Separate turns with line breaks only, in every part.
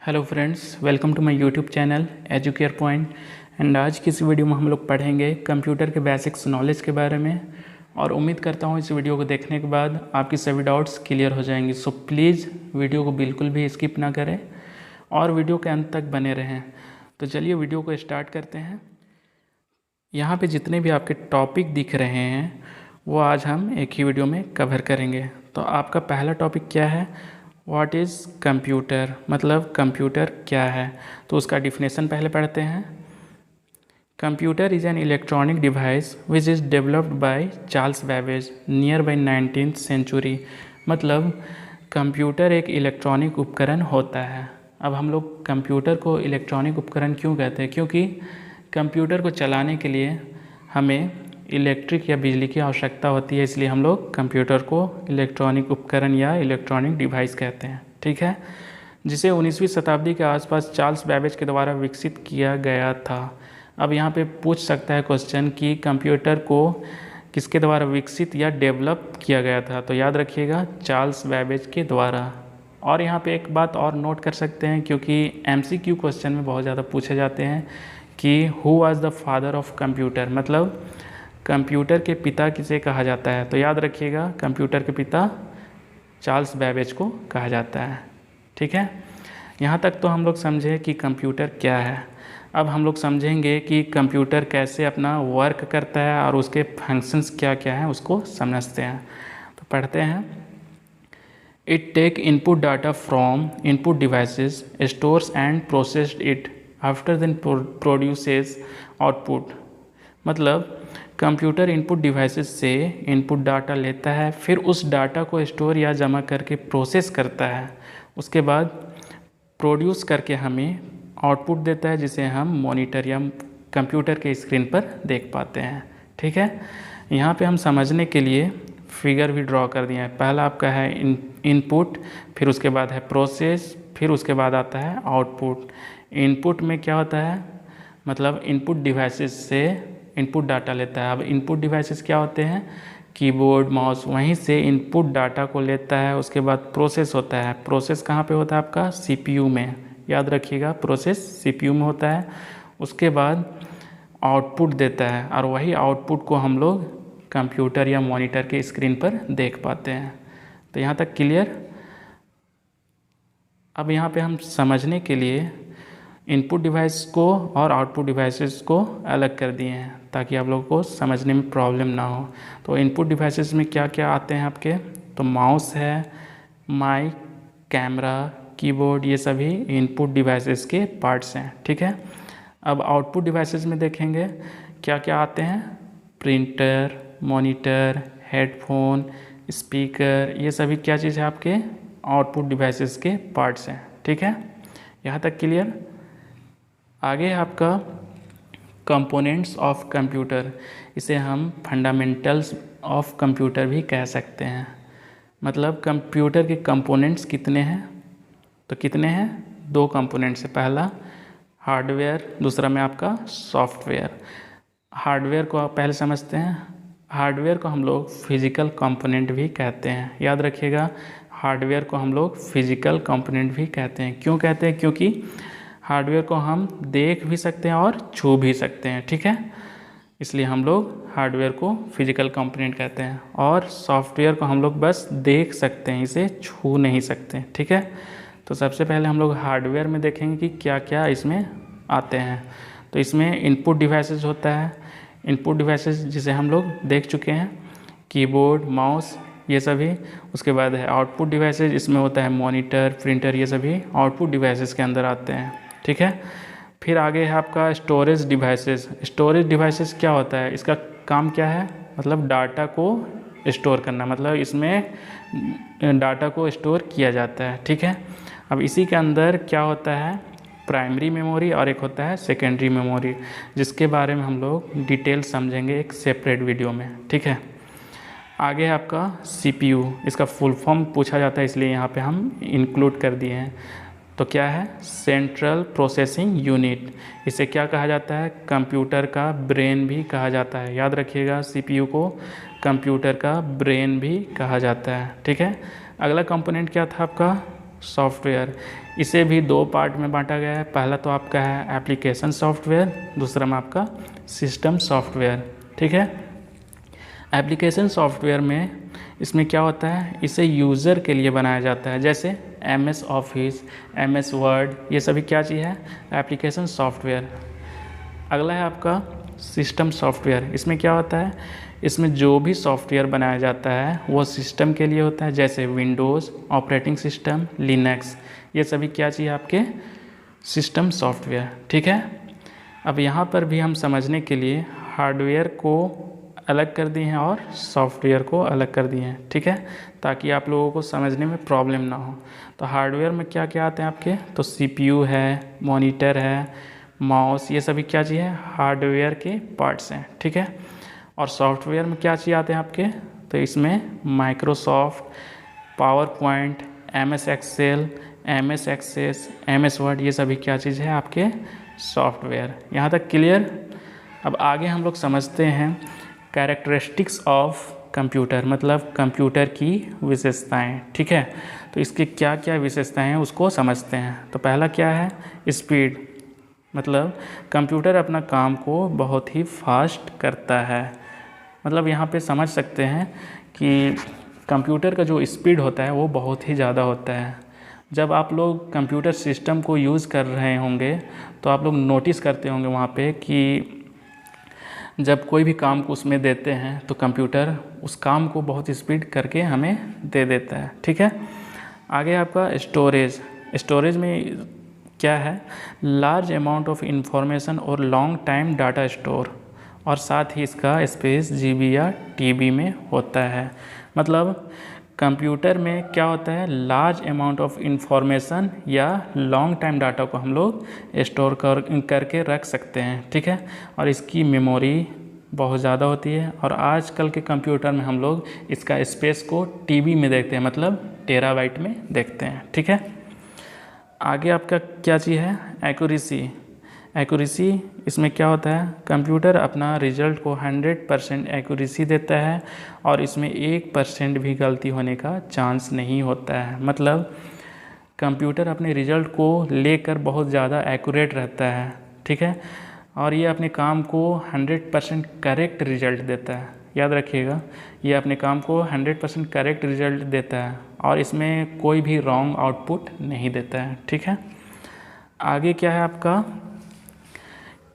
Hello friends, welcome to my YouTube channel Educare point. And आज की इस video में हम लोग पढ़ेंगे कंप्यूटर के बेसिक्स नॉलेज के बारे में। और उम्मीद करता हूँ इस वीडियो को देखने के बाद आपकी सभी डाउट्स क्लियर हो जाएंगी। सो प्लीज़ वीडियो को बिल्कुल भी स्किप ना करें और वीडियो के अंत तक बने रहें। तो चलिए वीडियो को स्टार्ट करते हैं। यहाँ पे जितने भी आपके टॉपिक दिख रहे हैं वो आज हम एक ही वीडियो में कवर करेंगे। तो आपका पहला टॉपिक क्या है? व्हाट इज़ कंप्यूटर, मतलब कंप्यूटर क्या है। तो उसका डिफिनेशन पहले पढ़ते हैं। Computer is an electronic device which is developed by Charles Babbage near by 19th century. मतलब कंप्यूटर एक इलेक्ट्रॉनिक उपकरण होता है। अब हम लोग कंप्यूटर को इलेक्ट्रॉनिक उपकरण क्यों कहते हैं? क्योंकि कंप्यूटर को चलाने के लिए हमें इलेक्ट्रिक या बिजली की आवश्यकता होती है, इसलिए हम लोग कंप्यूटर को इलेक्ट्रॉनिक उपकरण या इलेक्ट्रॉनिक डिवाइस कहते हैं। ठीक है, जिसे 19वीं शताब्दी के आसपास चार्ल्स बैबेज के द्वारा विकसित किया गया था। अब यहाँ पे पूछ सकता है क्वेश्चन कि कंप्यूटर को किसके द्वारा विकसित या डेवलप किया गया था? तो याद रखिएगा, चार्ल्स बैबेज के द्वारा। और यहाँ पे एक बात और नोट कर सकते हैं, क्योंकि MCQ क्वेश्चन में बहुत ज़्यादा पूछे जाते हैं कि who was the father of computer, मतलब कंप्यूटर के पिता किसे कहा जाता है? तो याद रखिएगा, कंप्यूटर के पिता चार्ल्स बैबेज को कहा जाता है। ठीक है, यहाँ तक तो हम लोग समझे कि कंप्यूटर क्या है। अब हम लोग समझेंगे कि कंप्यूटर कैसे अपना वर्क करता है और उसके फंक्शंस क्या क्या हैं, उसको समझते हैं। तो पढ़ते हैं। It take input data from input devices, stores and processed it, after then produces output. मतलब कंप्यूटर इनपुट डिवाइसेस से इनपुट डाटा लेता है, फिर उस डाटा को स्टोर या जमा करके प्रोसेस करता है, उसके बाद प्रोड्यूस करके हमें आउटपुट देता है, जिसे हम मॉनिटर या कंप्यूटर के स्क्रीन पर देख पाते हैं। ठीक है, यहाँ पे हम समझने के लिए फिगर भी ड्रॉ कर दिए हैं। पहला आपका है इनपुट, फिर उसके बाद है प्रोसेस, फिर उसके बाद आता है आउटपुट। इनपुट में क्या होता है? मतलब इनपुट डिवाइसेस से इनपुट डाटा लेता है। अब इनपुट डिवाइसेस क्या होते हैं? कीबोर्ड, माउस, वहीं से इनपुट डाटा को लेता है। उसके बाद प्रोसेस होता है। प्रोसेस कहाँ पे होता है? आपका CPU में। याद रखिएगा, प्रोसेस CPU में होता है। उसके बाद आउटपुट देता है, और वही आउटपुट को हम लोग कंप्यूटर या मॉनिटर के स्क्रीन पर देख पाते हैं। तो यहाँ तक क्लियर? अब यहाँ पे हम समझने के लिए इनपुट डिवाइस को और आउटपुट डिवाइसेस को अलग कर दिए हैं, ताकि आप लोगों को समझने में प्रॉब्लम ना हो। तो इनपुट डिवाइसेस में क्या क्या आते हैं आपके? तो माउस है, माइक, कैमरा, कीबोर्ड, ये सभी इनपुट डिवाइसेस के पार्ट्स हैं। ठीक है, अब आउटपुट डिवाइसेस में देखेंगे क्या क्या आते हैं। प्रिंटर, मॉनिटर, हेडफोन, स्पीकर, ये सभी क्या चीज़ है? आपके आउटपुट डिवाइसेस के पार्ट्स हैं। ठीक है, यहाँ तक क्लियर? आगे है आपका कंपोनेंट्स ऑफ कंप्यूटर। इसे हम फंडामेंटल्स ऑफ कंप्यूटर भी कह सकते हैं। मतलब कंप्यूटर के कंपोनेंट्स कितने हैं? तो कितने हैं? 2 कंपोनेंट्स है। पहला हार्डवेयर, दूसरा में आपका सॉफ्टवेयर। हार्डवेयर को आप पहले समझते हैं। हार्डवेयर को हम लोग फिजिकल कंपोनेंट भी कहते हैं। याद रखिएगा, हार्डवेयर को हम लोग फिजिकल कंपोनेंट भी कहते हैं। क्यों कहते हैं? क्योंकि हार्डवेयर को हम देख भी सकते हैं और छू भी सकते हैं। ठीक है, इसलिए हम लोग हार्डवेयर को फिजिकल कंपोनेंट कहते हैं, और सॉफ्टवेयर को हम लोग बस देख सकते हैं, इसे छू नहीं सकते। ठीक है, तो सबसे पहले हम लोग हार्डवेयर में देखेंगे कि क्या क्या इसमें आते हैं। तो इसमें इनपुट डिवाइसेस होता है। इनपुट डिवाइसेस जिसे हम लोग देख चुके हैं, कीबोर्ड, माउस, ये सभी। उसके बाद है आउटपुट डिवाइसेस, इसमें होता है मॉनिटर, प्रिंटर, ये सभी आउटपुट डिवाइसेस के अंदर आते हैं। ठीक है, फिर आगे है आपका स्टोरेज डिवाइसेस। स्टोरेज डिवाइसेस क्या होता है? इसका काम क्या है? मतलब डाटा को स्टोर करना, मतलब इसमें डाटा को स्टोर किया जाता है। ठीक है, अब इसी के अंदर क्या होता है? प्राइमरी मेमोरी और एक होता है सेकेंडरी मेमोरी, जिसके बारे में हम लोग डिटेल समझेंगे एक सेपरेट वीडियो में। ठीक है, आगे है आपका CPU। इसका फुल फॉर्म पूछा जाता है, इसलिए यहाँ पे हम इंक्लूड कर दिए हैं। तो क्या है? Central processing unit. इसे क्या कहा जाता है? कंप्यूटर का ब्रेन भी कहा जाता है। याद रखिएगा, CPU को कंप्यूटर का ब्रेन भी कहा जाता है। ठीक है, अगला कंपोनेंट क्या था आपका? सॉफ्टवेयर। इसे भी दो पार्ट में बांटा गया है। पहला तो आपका है एप्लीकेशन सॉफ्टवेयर, दूसरा में आपका सिस्टम सॉफ्टवेयर। ठीक है, एप्लीकेशन सॉफ्टवेयर में इसमें क्या होता है, इसे यूज़र के लिए बनाया जाता है, जैसे MS ऑफिस, MS वर्ड, ये सभी क्या चीज़ है, एप्लीकेशन सॉफ्टवेयर। अगला है आपका सिस्टम सॉफ्टवेयर। इसमें क्या होता है, इसमें जो भी सॉफ्टवेयर बनाया जाता है वो सिस्टम के लिए होता है, जैसे विंडोज़ ऑपरेटिंग सिस्टम, लिनक्स, ये सभी क्या चाहिए आपके सिस्टम सॉफ्टवेयर। ठीक है, अब यहाँ पर भी हम समझने के लिए हार्डवेयर को अलग कर दिए हैं और सॉफ्टवेयर को अलग कर दिए हैं। ठीक है, ताकि आप लोगों को समझने में प्रॉब्लम ना हो। तो हार्डवेयर में क्या क्या आते हैं आपके, तो CPU है, मॉनिटर है, माउस, ये सभी क्या चीज़ है, हार्डवेयर के पार्ट्स हैं। ठीक है, और सॉफ्टवेयर में क्या चीज़ आते हैं आपके, तो इसमें Microsoft, PowerPoint, MS Excel, MS Access, MS Word, ये सभी क्या चीज़ है आपके सॉफ्टवेयर। यहाँ तक क्लियर। अब आगे हम लोग समझते हैं कैरेक्टरिस्टिक्स ऑफ कंप्यूटर, मतलब कंप्यूटर की विशेषताएं। ठीक है, तो इसकी क्या क्या विशेषताएं हैं उसको समझते हैं। तो पहला क्या है, स्पीड, मतलब कंप्यूटर अपना काम को बहुत ही फास्ट करता है। मतलब यहाँ पे समझ सकते हैं कि कंप्यूटर का जो स्पीड होता है वो बहुत ही ज़्यादा होता है। जब आप लोग कंप्यूटर सिस्टम को यूज़ कर रहे होंगे तो आप लोग नोटिस करते होंगे वहाँ पे कि जब कोई भी काम को उसमें देते हैं तो कंप्यूटर उस काम को बहुत स्पीड करके हमें दे देता है। ठीक है, आगे आपका स्टोरेज। स्टोरेज में क्या है, लार्ज अमाउंट ऑफ इंफॉर्मेशन और लॉन्ग टाइम डाटा स्टोर, और साथ ही इसका स्पेस GB या TB में होता है। मतलब कंप्यूटर में क्या होता है, लार्ज अमाउंट ऑफ इंफॉर्मेशन या लॉन्ग टाइम डाटा को हम लोग स्टोर करके रख सकते हैं। ठीक है, और इसकी मेमोरी बहुत ज़्यादा होती है, और आजकल के कंप्यूटर में हम लोग इसका स्पेस को TB में देखते हैं, मतलब टेराबाइट में देखते हैं। ठीक है, आगे आपका क्या चीज़ है, एक्यूरेसी। एक्यूरेसी इसमें क्या होता है, कंप्यूटर अपना रिज़ल्ट को 100% एक्यूरेसी देता है और इसमें 1% भी गलती होने का चांस नहीं होता है। मतलब कंप्यूटर अपने रिज़ल्ट को लेकर बहुत ज़्यादा एक्यूरेट रहता है। ठीक है, और ये अपने काम को 100% करेक्ट रिज़ल्ट देता है। याद रखिएगा, ये अपने काम को 100% करेक्ट रिज़ल्ट देता है और इसमें कोई भी रॉन्ग आउटपुट नहीं देता है। ठीक है, आगे क्या है आपका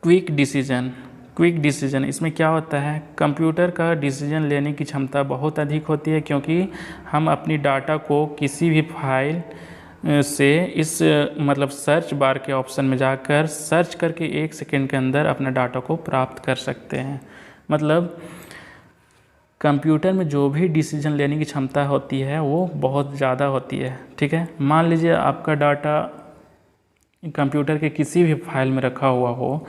क्विक डिसीजन। क्विक डिसीजन इसमें क्या होता है, कंप्यूटर का डिसीजन लेने की क्षमता बहुत अधिक होती है, क्योंकि हम अपनी डाटा को किसी भी फाइल से इस मतलब सर्च बार के ऑप्शन में जाकर सर्च करके 1 सेकेंड के अंदर अपना डाटा को प्राप्त कर सकते हैं। मतलब कंप्यूटर में जो भी डिसीजन लेने की क्षमता होती है वो बहुत ज़्यादा होती है। ठीक है, मान लीजिए आपका डाटा कंप्यूटर के किसी भी फाइल में रखा हुआ हो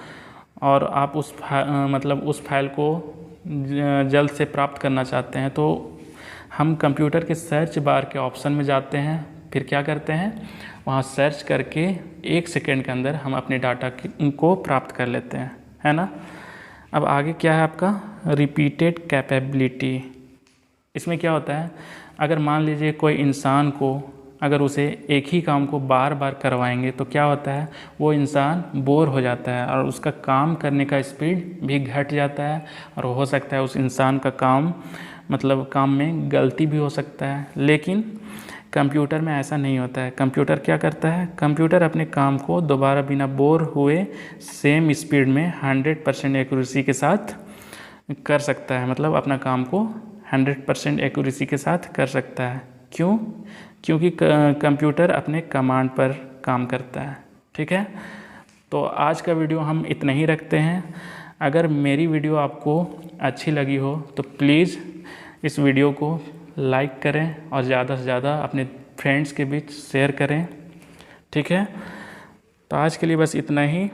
और आप उस फाइल को जल्द से प्राप्त करना चाहते हैं, तो हम कंप्यूटर के सर्च बार के ऑप्शन में जाते हैं, फिर क्या करते हैं, वहाँ सर्च करके 1 सेकेंड के अंदर हम अपने डाटा को प्राप्त कर लेते हैं, है ना। अब आगे क्या है आपका रिपीटेड कैपेबिलिटी। इसमें क्या होता है, अगर मान लीजिए कोई इंसान को अगर उसे एक ही काम को बार बार करवाएंगे तो क्या होता है, वो इंसान बोर हो जाता है और उसका काम करने का स्पीड भी घट जाता है और हो सकता है उस इंसान का काम में गलती भी हो सकता है। लेकिन कंप्यूटर में ऐसा नहीं होता है। कंप्यूटर क्या करता है, कंप्यूटर अपने काम को दोबारा बिना बोर हुए सेम स्पीड में 100% एक्यूरेसी के साथ कर सकता है। मतलब अपना काम को 100% एक्यूरेसी के साथ कर सकता है। क्यों? क्योंकि कंप्यूटर अपने कमांड पर काम करता है। ठीक है, तो आज का वीडियो हम इतना ही रखते हैं। अगर मेरी वीडियो आपको अच्छी लगी हो तो प्लीज़ इस वीडियो को लाइक करें और ज़्यादा से ज़्यादा अपने फ्रेंड्स के बीच शेयर करें। ठीक है, तो आज के लिए बस इतना ही।